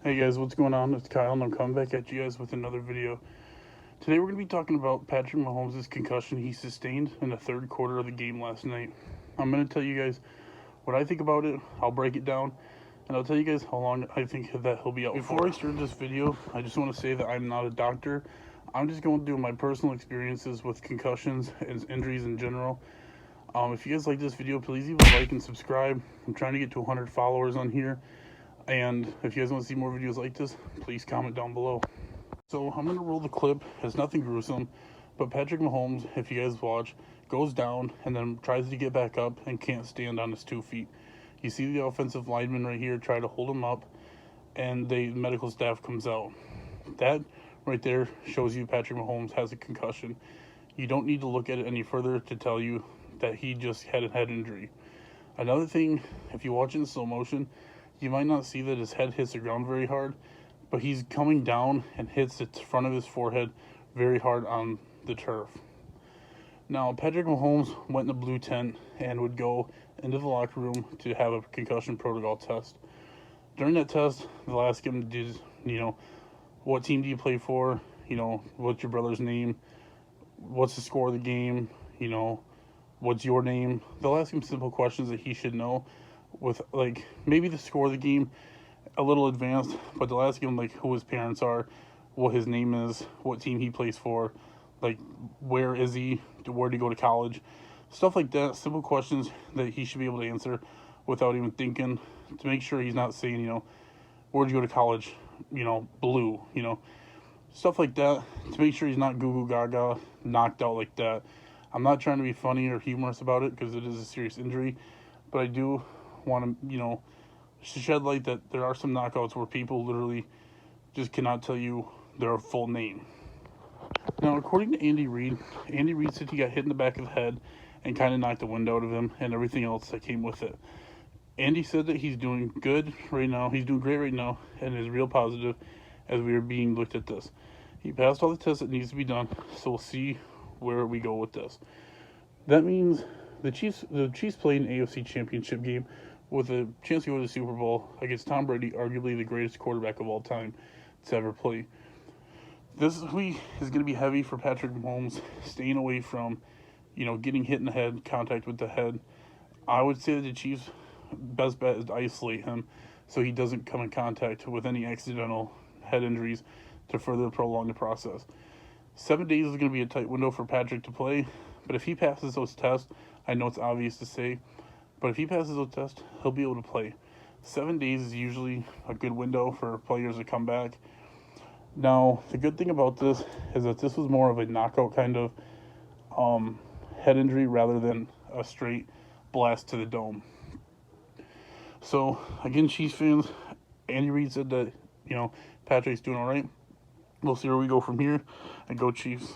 Hey guys, what's going on? It's Kyle and I'm coming back at you guys with another video. Today we're going to be talking about Patrick Mahomes' concussion he sustained in the third quarter of the game last night. I'm going to tell you guys what I think about it, I'll break it down, and I'll tell you guys how long I think that he'll be out. Before I start this video, I just want to say that I'm not a doctor. I'm just going to do my personal experiences with concussions and injuries in general. If you guys like this video, please leave a like and subscribe. I'm trying to get to 100 followers on here. And if you guys want to see more videos like this, please comment down below. So I'm going to roll the clip. It's nothing gruesome, but Patrick Mahomes, if you guys watch, goes down and then tries to get back up and can't stand on his 2 feet. You see the offensive lineman right here try to hold him up, and the medical staff comes out. That right there shows you Patrick Mahomes has a concussion. You don't need to look at it any further to tell you that he just had a head injury. Another thing, if you watch in slow motion, you might not see that his head hits the ground very hard, but he's coming down and hits the front of his forehead very hard on the turf. Now, Patrick Mahomes went in the blue tent and would go into the locker room to have a concussion protocol test. During that test, they'll ask him, what team do you play for? What's your brother's name? What's the score of the game? What's your name? They'll ask him simple questions that he should know, with like maybe the score of the game a little advanced, but they'll ask him like who his parents are, what his name is, what team he plays for, like where is he, where did he go to college, stuff like that. Simple questions that he should be able to answer without even thinking, to make sure he's not saying, where'd you go to college, blue, stuff like that, to make sure he's not goo goo gaga knocked out like that. I'm not trying to be funny or humorous about it because it is a serious injury, but I do want to, shed light that there are some knockouts where people literally just cannot tell you their full name. Now, according to Andy Reid said he got hit in the back of the head and kind of knocked the wind out of him and everything else that came with it. Andy said that he's doing good right now. He's doing great right now and is real positive as we are being looked at this. He passed all the tests that needs to be done, so we'll see where we go with this. That means the Chiefs played an AFC Championship game with a chance to go to the Super Bowl against Tom Brady, arguably the greatest quarterback of all time to ever play. This week is going to be heavy for Patrick Mahomes, staying away from, getting hit in the head, contact with the head. I would say that the Chiefs' best bet is to isolate him so he doesn't come in contact with any accidental head injuries to further prolong the process. 7 days is going to be a tight window for Patrick to play, but if he passes those tests, I know it's obvious to say, but if he passes those tests, he'll be able to play. 7 days is usually a good window for players to come back. Now, the good thing about this is that this was more of a knockout kind of head injury rather than a straight blast to the dome. So, again, Chiefs fans, Andy Reid said that, Patrick's doing all right. We'll see where we go from here, and go Chiefs.